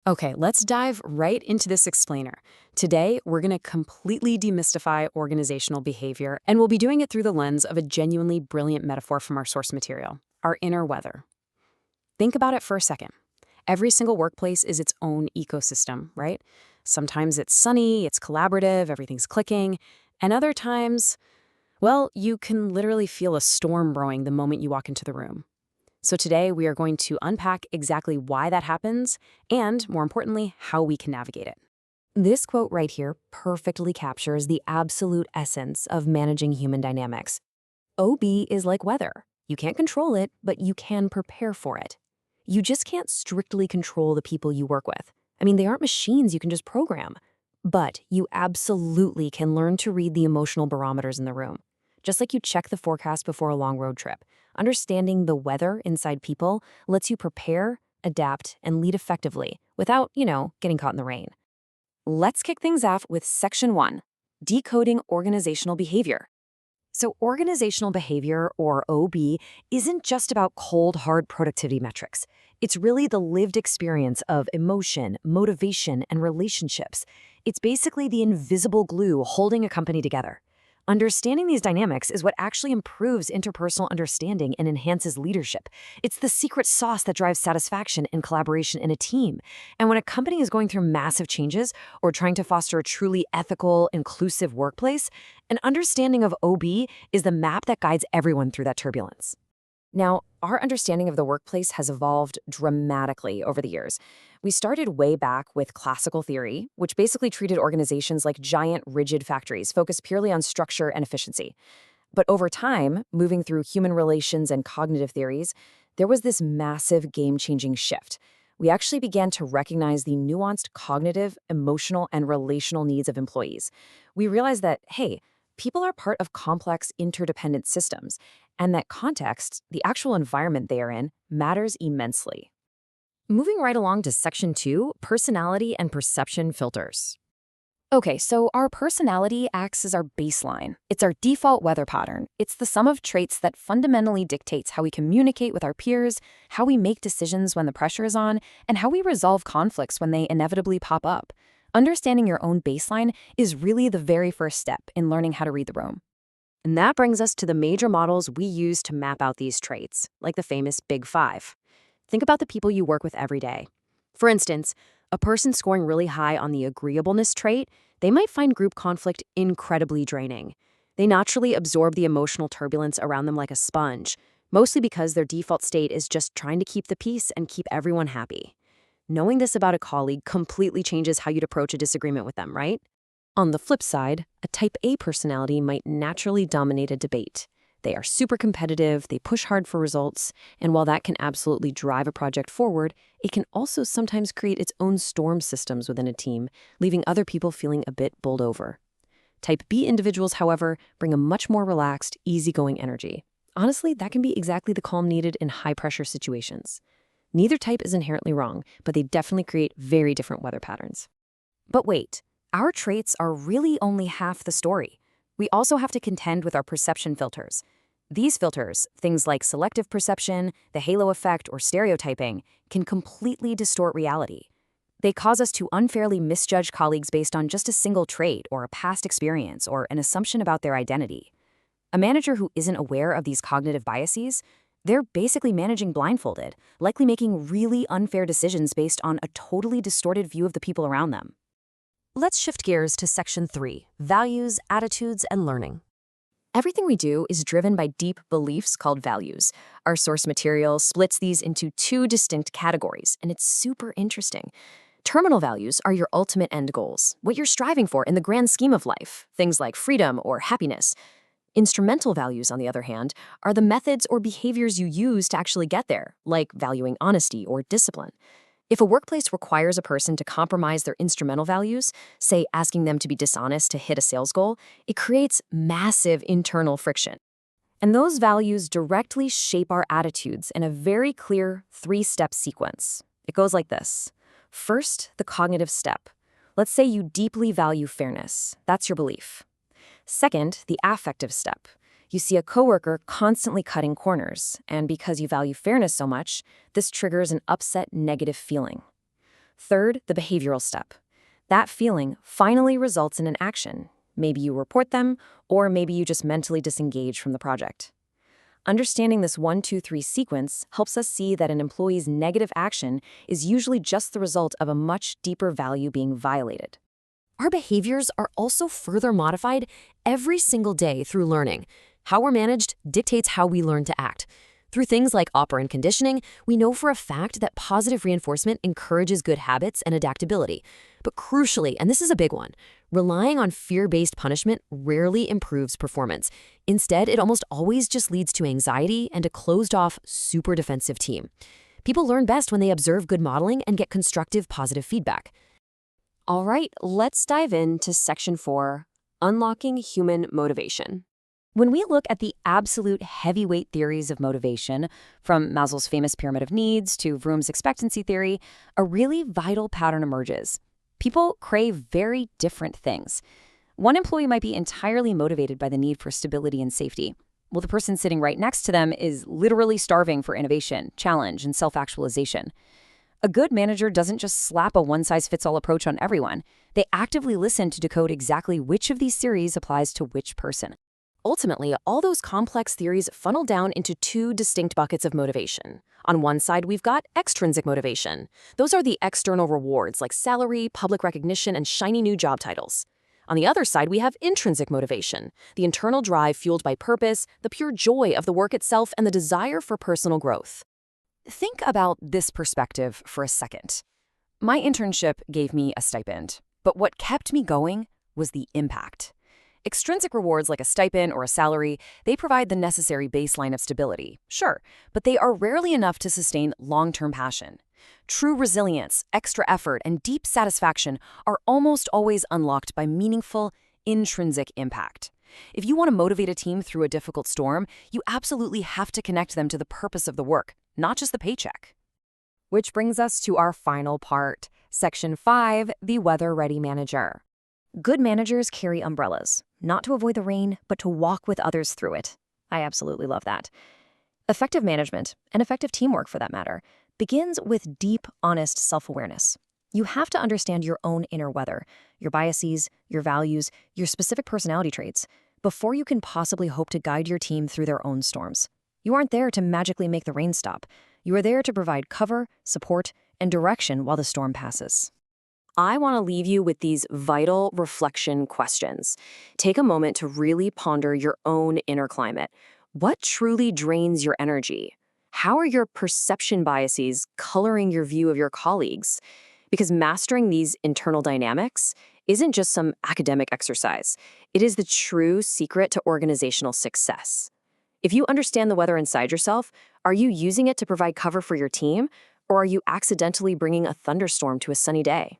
Okay, let's dive right into this explainer. Today, we're going to completely demystify organizational behavior, and we'll be doing it through the lens of a genuinely brilliant metaphor from our source material, our inner weather. Think about it for a second. Every single workplace is its own ecosystem, right? Sometimes it's sunny, it's collaborative, everything's clicking, and other times, well, you can literally feel a storm brewing the moment you walk into the room. So today we are going to unpack exactly why that happens and, more importantly, how we can navigate it. This quote right here perfectly captures the absolute essence of managing human dynamics. OB is like weather. You can't control it, but you can prepare for it. You just can't strictly control the people you work with. I mean, they aren't machines you can just program. But you absolutely can learn to read the emotional barometers in the room. Just like you check the forecast before a long road trip, understanding the weather inside people lets you prepare, adapt, and lead effectively without, getting caught in the rain. Let's kick things off with Section 1, Decoding Organizational Behavior. So organizational behavior, or OB, isn't just about cold, hard productivity metrics. It's really the lived experience of emotion, motivation, and relationships. It's basically the invisible glue holding a company together. Understanding these dynamics is what actually improves interpersonal understanding and enhances leadership. It's the secret sauce that drives satisfaction and collaboration in a team. And when a company is going through massive changes or trying to foster a truly ethical, inclusive workplace, an understanding of OB is the map that guides everyone through that turbulence. Now, our understanding of the workplace has evolved dramatically over the years. We started way back with classical theory, which basically treated organizations like giant, rigid factories focused purely on structure and efficiency. But over time, moving through human relations and cognitive theories, there was this massive game-changing shift. We actually began to recognize the nuanced cognitive, emotional, and relational needs of employees. We realized that, hey, people are part of complex, interdependent systems, and that context, the actual environment they are in, matters immensely. Moving right along to Section 2, Personality and Perception Filters. Okay, so our personality acts as our baseline. It's our default weather pattern. It's the sum of traits that fundamentally dictates how we communicate with our peers, how we make decisions when the pressure is on, and how we resolve conflicts when they inevitably pop up. Understanding your own baseline is really the very first step in learning how to read the room. And that brings us to the major models we use to map out these traits, like the famous Big Five. Think about the people you work with every day. For instance, a person scoring really high on the agreeableness trait, they might find group conflict incredibly draining. They naturally absorb the emotional turbulence around them like a sponge, mostly because their default state is just trying to keep the peace and keep everyone happy. Knowing this about a colleague completely changes how you'd approach a disagreement with them, right? On the flip side, a type A personality might naturally dominate a debate. They are super competitive, they push hard for results, and while that can absolutely drive a project forward, it can also sometimes create its own storm systems within a team, leaving other people feeling a bit bowled over. Type B individuals, however, bring a much more relaxed, easygoing energy. Honestly, that can be exactly the calm needed in high-pressure situations. Neither type is inherently wrong, but they definitely create very different weather patterns. But wait, our traits are really only half the story. We also have to contend with our perception filters. These filters, things like selective perception, the halo effect, or stereotyping, can completely distort reality. They cause us to unfairly misjudge colleagues based on just a single trait or a past experience or an assumption about their identity. A manager who isn't aware of these cognitive biases, they're basically managing blindfolded, likely making really unfair decisions based on a totally distorted view of the people around them. Let's shift gears to Section 3, Values, Attitudes, and Learning. Everything we do is driven by deep beliefs called values. Our source material splits these into two distinct categories, and it's super interesting. Terminal values are your ultimate end goals, what you're striving for in the grand scheme of life, things like freedom or happiness. Instrumental values, on the other hand, are the methods or behaviors you use to actually get there, like valuing honesty or discipline. If a workplace requires a person to compromise their instrumental values, say asking them to be dishonest to hit a sales goal, it creates massive internal friction. And those values directly shape our attitudes in a very clear three-step sequence. It goes like this. First, the cognitive step. Let's say you deeply value fairness. That's your belief. Second, the affective step. You see a coworker constantly cutting corners, and because you value fairness so much, this triggers an upset negative feeling. Third, the behavioral step. That feeling finally results in an action. Maybe you report them, or maybe you just mentally disengage from the project. Understanding this 1, 2, 3 sequence helps us see that an employee's negative action is usually just the result of a much deeper value being violated. Our behaviors are also further modified every single day through learning. How we're managed dictates how we learn to act. Through things like operant conditioning, we know for a fact that positive reinforcement encourages good habits and adaptability. But crucially, and this is a big one, relying on fear-based punishment rarely improves performance. Instead, it almost always just leads to anxiety and a closed-off, super defensive team. People learn best when they observe good modeling and get constructive, positive feedback. All right, let's dive into Section 4, Unlocking Human Motivation. When we look at the absolute heavyweight theories of motivation, from Maslow's famous pyramid of needs to Vroom's expectancy theory, a really vital pattern emerges. People crave very different things. One employee might be entirely motivated by the need for stability and safety, while the person sitting right next to them is literally starving for innovation, challenge, and self-actualization. A good manager doesn't just slap a one-size-fits-all approach on everyone. They actively listen to decode exactly which of these theories applies to which person. Ultimately, all those complex theories funnel down into two distinct buckets of motivation. On one side, we've got extrinsic motivation. Those are the external rewards like salary, public recognition, and shiny new job titles. On the other side, we have intrinsic motivation, the internal drive fueled by purpose, the pure joy of the work itself, and the desire for personal growth. Think about this perspective for a second. My internship gave me a stipend, but what kept me going was the impact. Extrinsic rewards like a stipend or a salary, they provide the necessary baseline of stability, sure, but they are rarely enough to sustain long-term passion. True resilience, extra effort, and deep satisfaction are almost always unlocked by meaningful, intrinsic impact. If you want to motivate a team through a difficult storm, you absolutely have to connect them to the purpose of the work, not just the paycheck. Which brings us to our final part, Section 5, the weather-ready manager. Good managers carry umbrellas, not to avoid the rain, but to walk with others through it. I absolutely love that. Effective management, and effective teamwork for that matter, begins with deep, honest self-awareness. You have to understand your own inner weather, your biases, your values, your specific personality traits, before you can possibly hope to guide your team through their own storms. You aren't there to magically make the rain stop. You are there to provide cover, support, and direction while the storm passes. I want to leave you with these vital reflection questions. Take a moment to really ponder your own inner climate. What truly drains your energy? How are your perception biases coloring your view of your colleagues? Because mastering these internal dynamics isn't just some academic exercise. It is the true secret to organizational success. If you understand the weather inside yourself, are you using it to provide cover for your team, or are you accidentally bringing a thunderstorm to a sunny day?